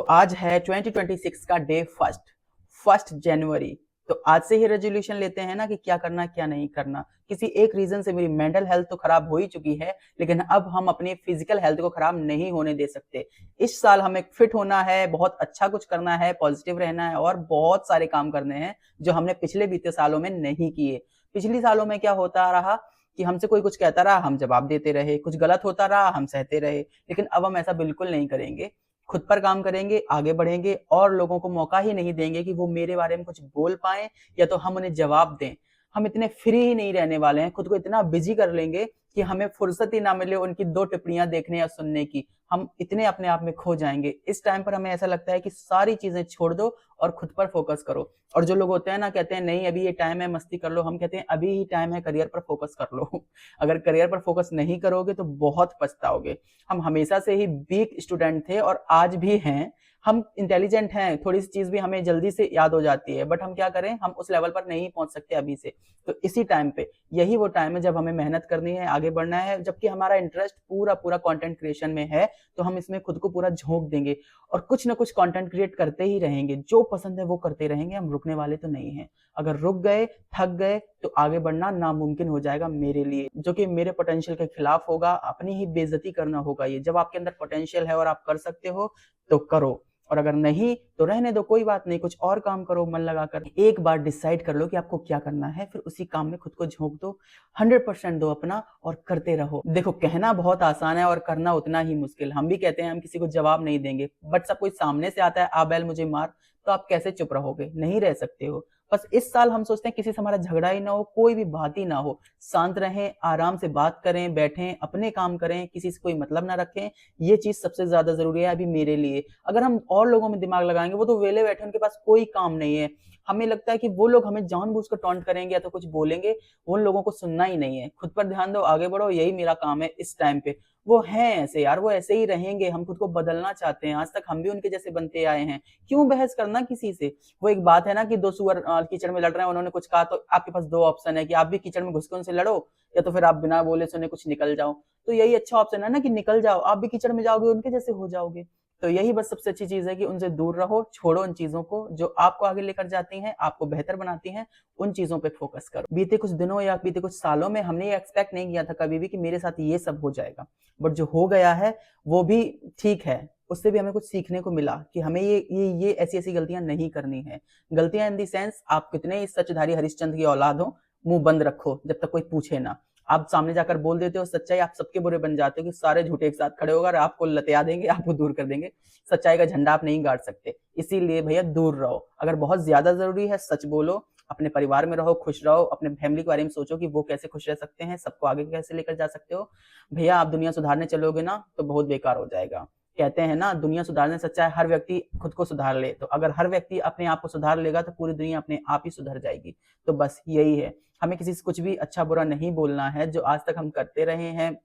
आज है 2026 का डे फर्स्ट जनवरी। तो आज से ही रेजोल्यूशन लेते हैं ना कि क्या करना क्या नहीं करना। किसी एक रीजन से मेरी मेंटल हेल्थ तो खराब हो ही चुकी है, लेकिन अब हम अपनी फिजिकल हेल्थ को खराब नहीं होने दे सकते। इस साल हमें फिट होना है, बहुत अच्छा कुछ करना है, पॉजिटिव रहना है और बहुत सारे काम करने हैं जो हमने पिछले बीते सालों में नहीं किए। पिछली सालों में क्या होता रहा कि हमसे कोई कुछ कहता रहा, हम जवाब देते रहे, कुछ गलत होता रहा, हम सहते रहे। लेकिन अब हम ऐसा बिल्कुल नहीं करेंगे। खुद पर काम करेंगे, आगे बढ़ेंगे और लोगों को मौका ही नहीं देंगे कि वो मेरे बारे में कुछ बोल पाएं या तो हम उन्हें जवाब दें। हम इतने फ्री ही नहीं रहने वाले हैं, खुद को इतना बिजी कर लेंगे कि हमें फुर्सत ही ना मिले उनकी दो टिप्पणियां देखने या सुनने की। हम इतने अपने आप में खो जाएंगे। इस टाइम पर हमें ऐसा लगता है कि सारी चीजें छोड़ दो और खुद पर फोकस करो। और जो लोग होते हैं ना, कहते हैं नहीं अभी ये टाइम है मस्ती कर लो, हम कहते हैं अभी ही टाइम है करियर पर फोकस कर लो। अगर करियर पर फोकस नहीं करोगे तो बहुत पछताओगे। हम हमेशा से ही वीक स्टूडेंट थे और आज भी हैं। हम इंटेलिजेंट हैं, थोड़ी सी चीज भी हमें जल्दी से याद हो जाती है, बट हम क्या करें, हम उस लेवल पर नहीं पहुंच सकते अभी से। तो इसी टाइम पे यही वो टाइम है जब हमें मेहनत करनी है, आगे बढ़ना है। जबकि हमारा इंटरेस्ट पूरा पूरा कंटेंट क्रिएशन में है, तो हम इसमें खुद को पूरा झोंक देंगे और कुछ ना कुछ कंटेंट क्रिएट करते ही रहेंगे। जो पसंद है वो करते रहेंगे, हम रुकने वाले तो नहीं है। अगर रुक गए, थक गए, तो आगे बढ़ना नामुमकिन हो जाएगा मेरे लिए, जो कि मेरे पोटेंशियल के खिलाफ होगा। अपनी ही बेइज्जती करना होगा। ये जब आपके अंदर पोटेंशियल है और आप कर सकते हो तो करो, और अगर नहीं तो रहने दो, कोई बात नहीं, कुछ और काम करो मन लगाकर। एक बार डिसाइड कर लो कि आपको क्या करना है, फिर उसी काम में खुद को झोंक दो, 100% दो अपना और करते रहो। देखो, कहना बहुत आसान है और करना उतना ही मुश्किल। हम भी कहते हैं हम किसी को जवाब नहीं देंगे, बट सब कोई सामने से आता है, आ बैल मुझे मार, तो आप कैसे चुप रहोगे? नहीं रह सकते हो। बस इस साल हम सोचते हैं किसी से हमारा झगड़ा ही ना हो, कोई भी बात ही ना हो, शांत रहें, आराम से बात करें, बैठें, अपने काम करें, किसी से कोई मतलब ना रखें। ये चीज सबसे ज्यादा जरूरी है अभी मेरे लिए। अगर हम और लोगों में दिमाग लगाएंगे, वो तो वेले बैठे, उनके पास कोई काम नहीं है। हमें लगता है कि वो लोग हमें जानबूझकर टॉन्ट करेंगे या तो कुछ बोलेंगे। उन लोगों को सुनना ही नहीं है। खुद पर ध्यान दो, आगे बढ़ो, यही मेरा काम है इस टाइम पे। वो हैं ऐसे यार, वो ऐसे ही रहेंगे। हम खुद को बदलना चाहते हैं, आज तक हम भी उनके जैसे बनते आए हैं। क्यों बहस करना किसी से? वो एक बात है ना कि दो सुअर कीचड़ में लड़ रहे हैं, उन्होंने कुछ कहा, तो आपके पास दो ऑप्शन है कि आप भी कीचड़ में घुस के उनसे लड़ो, या तो फिर आप बिना बोले सुने कुछ निकल जाओ। तो यही अच्छा ऑप्शन है ना कि निकल जाओ, आप भी कीचड़ में जाओगे, उनके जैसे हो जाओगे। तो यही बस सबसे अच्छी चीज है कि उनसे दूर रहो, छोड़ो उन चीजों को जो आपको आगे लेकर जाती हैं, आपको बेहतर बनाती हैं। उन चीजों पे फोकस करो। बीते कुछ दिनों या बीते कुछ सालों में हमने ये एक्सपेक्ट नहीं किया था कभी भी कि मेरे साथ ये सब हो जाएगा, बट जो हो गया है वो भी ठीक है। उससे भी हमें कुछ सीखने को मिला कि हमें ये ऐसी ऐसी गलतियां नहीं करनी है। गलतियां इन दी सेंस, आप कितने ही सचधारी हरिश्चंद्र की औलाद हो, मुंह बंद रखो जब तक कोई पूछे ना। आप सामने जाकर बोल देते हो सच्चाई, आप सबके बुरे बन जाते हो कि सारे झूठे एक साथ खड़े होकर आपको लतिया देंगे, आपको दूर कर देंगे। सच्चाई का झंडा आप नहीं गाड़ सकते, इसीलिए भैया दूर रहो। अगर बहुत ज्यादा जरूरी है, सच बोलो, अपने परिवार में रहो, खुश रहो, अपने फैमिली के बारे में सोचो कि वो कैसे खुश रह सकते हैं, सबको आगे कैसे लेकर जा सकते हो। भैया आप दुनिया सुधारने चलोगे ना तो बहुत बेकार हो जाएगा। कहते हैं ना, दुनिया सुधारने से अच्छा है हर व्यक्ति खुद को सुधार ले। तो अगर हर व्यक्ति अपने आप को सुधार लेगा तो पूरी दुनिया अपने आप ही सुधर जाएगी। तो बस यही है, हमें किसी से कुछ भी अच्छा बुरा नहीं बोलना है। जो आज तक हम करते रहे हैं,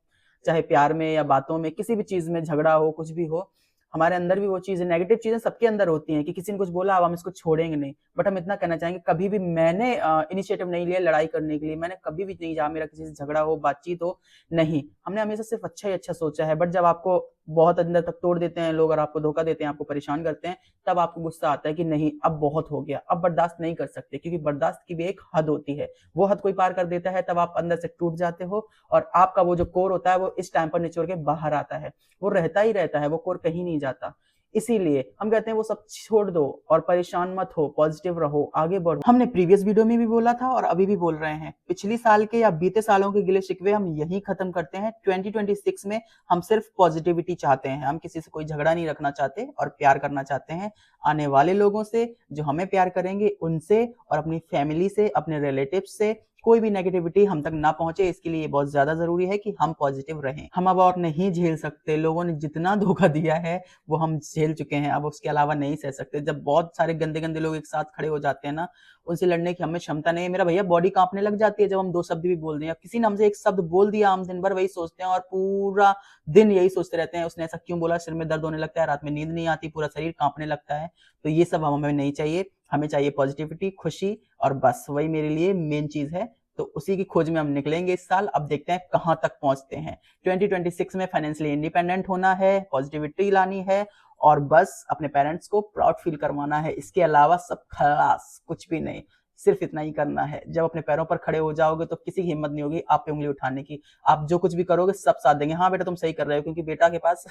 चाहे प्यार में या बातों में, किसी भी चीज में झगड़ा हो, कुछ भी हो, हमारे अंदर भी वो चीजें, नेगेटिव चीजें सबके अंदर होती हैं कि किसी ने कुछ बोला अब हम इसको छोड़ेंगे नहीं। बट हम इतना कहना चाहेंगे, कभी भी मैंने इनिशिएटिव नहीं लिया लड़ाई करने के लिए। मैंने कभी भी नहीं, जहाँ मेरा किसी से झगड़ा हो, बातचीत हो, नहीं, हमने हमेशा सिर्फ अच्छा ही अच्छा सोचा है। बट जब आपको बहुत अंदर तक तोड़ देते हैं लोग और आपको धोखा देते हैं, आपको परेशान करते हैं, तब आपको गुस्सा आता है कि नहीं अब बहुत हो गया, अब बर्दाश्त नहीं कर सकते। क्योंकि बर्दाश्त की भी एक हद होती है, वो हद कोई पार कर देता है तब आप अंदर से टूट जाते हो और आपका वो जो कोर होता है वो इस टाइम पर निचोड़ के बाहर आता है। वो रहता ही रहता है, वो कोर कहीं नहीं जाता। इसीलिए हम कहते हैं वो सब छोड़ दो और परेशान मत हो, पॉजिटिव रहो, आगे बढ़ो। हमने प्रीवियस वीडियो में भी बोला था और अभी भी बोल रहे हैं, पिछली साल के या बीते सालों के गिले शिकवे हम यही खत्म करते हैं। 2026 में हम सिर्फ पॉजिटिविटी चाहते हैं। हम किसी से कोई झगड़ा नहीं रखना चाहते और प्यार करना चाहते हैं आने वाले लोगों से, जो हमें प्यार करेंगे उनसे, और अपनी फैमिली से, अपने रिलेटिव से। कोई भी नेगेटिविटी हम तक ना पहुंचे, इसके लिए बहुत ज्यादा जरूरी है कि हम पॉजिटिव रहें। हम अब और नहीं झेल सकते, लोगों ने जितना धोखा दिया है वो हम झेल चुके हैं, अब उसके अलावा नहीं सह सकते। जब बहुत सारे गंदे गंदे लोग एक साथ खड़े हो जाते हैं ना, उनसे लड़ने की हमें क्षमता नहीं है। मेरा भैया बॉडी कांपने लग जाती है जब हम दो शब्द भी बोल दें। अब किसी ने हमसे एक शब्द बोल दिया, हम दिन भर वही सोचते हैं और पूरा दिन यही सोचते रहते हैं, उसने ऐसा क्यों बोला, सिर में दर्द होने लगता है, रात में नींद नहीं आती, पूरा शरीर कांपने लगता है। तो ये सब हमें नहीं चाहिए। हमें चाहिए पॉजिटिविटी, खुशी, और बस वही मेरे लिए मेन चीज है। तो उसी की खोज में हम निकलेंगे इस साल। अब देखते हैं कहां तक पहुंचते हैं। 2026 में फाइनेंशियली इंडिपेंडेंट होना है, पॉजिटिविटी लानी है और बस अपने पेरेंट्स को प्राउड फील करवाना है। इसके अलावा सब खलास, कुछ भी नहीं। सिर्फ इतना ही करना है। जब अपने पैरों पर खड़े हो जाओगे तो किसी की हिम्मत नहीं होगी आप पे उँगली उठाने की। आप जो कुछ भी करोगे सब साथ देंगे, हाँ बेटा तुम सही कर रहे हो, क्योंकि बेटा के पास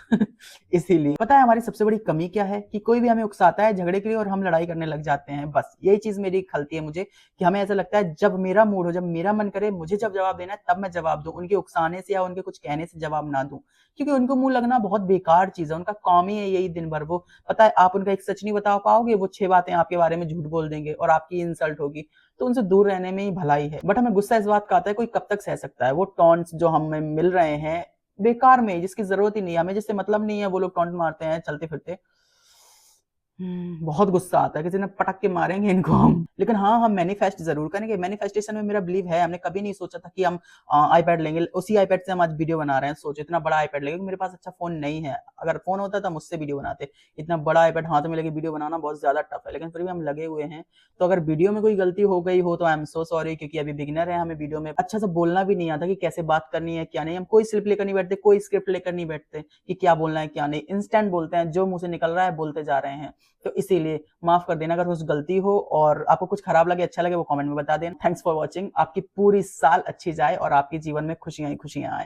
इसीलिए। पता है हमारी सबसे बड़ी कमी क्या है? कि कोई भी हमें उकसाता है झगड़े के लिए और हम लड़ाई करने लग जाते हैं। बस यही चीज़ मेरी खलती है मुझे, कि हमें ऐसा लगता है जब मेरा मूड हो, जब मेरा मन करे, मुझे जब जवाब देना है तब मैं जवाब दूँ। उनके उकसाने से या उनके कुछ कहने से जवाब ना दूँ। क्योंकि उनको मुँह लगना बहुत बेकार चीज़ है, उनका काम ही है यही दिन भर। वो पता है आप उनका एक सच नहीं बता पाओगे, वो 6 बातें आपके बारे में झूठ बोल देंगे और आपकी इंसल्ट होगी। तो उनसे दूर रहने में ही भलाई है। बट हमें गुस्सा इस बात का आता है कोई कब तक सह सकता है। वो टॉन्ट्स जो हमें मिल रहे हैं बेकार में, जिसकी ज़रूरत ही नहीं है, हमें जिससे मतलब नहीं है वो लोग टॉन्ट मारते हैं चलते-फिरते। बहुत गुस्सा आता है, किसी ने पटक के मारेंगे इनको हम। लेकिन हाँ, हम मैनिफेस्ट ज़रूर करेंगे। मैनिफेस्टेशन में मेरा बिलीव है। हमने कभी नहीं सोचा था कि हम आईपैड लेंगे। उसी आईपैड से हम आज वीडियो बना रहे हैं। सोचो इतना बड़ा आईपैड लेंगे, मेरे पास अच्छा फ़ोन नहीं है। अगर फ़ोन होता तो हम उससे वीडियो बनाते। इतना बड़ा आईपैड हाथ में लेके वीडियो बनाना बहुत ज़्यादा टफ है, लेकिन फिर भी हम लगे हुए हैं। तो अगर वीडियो में कोई गलती हो गई हो तो आई एम सो सॉरी, क्योंकि अभी बिगिनर है, हमें वीडियो में अच्छा से बोलना भी नहीं आता कि कैसे बात करनी है, क्या नहीं। हम कोई स्लिप लेकर नहीं बैठते, कोई स्क्रिप्ट लेकर नहीं बैठते कि क्या बोलना है, क्या नहीं। इंस्टेंट बोलते हैं, जो मुँह से निकल रहा है बोलते जा रहे हैं। तो इसीलिए माफ़ कर देना अगर कुछ गलती हो, और आपको कुछ खराब लगे, अच्छा लगे, वो कमेंट में बता देना। Thanks for watching. आपकी पूरी साल अच्छी जाए और आपके जीवन में खुशियाँ ही खुशियाँ आएँ।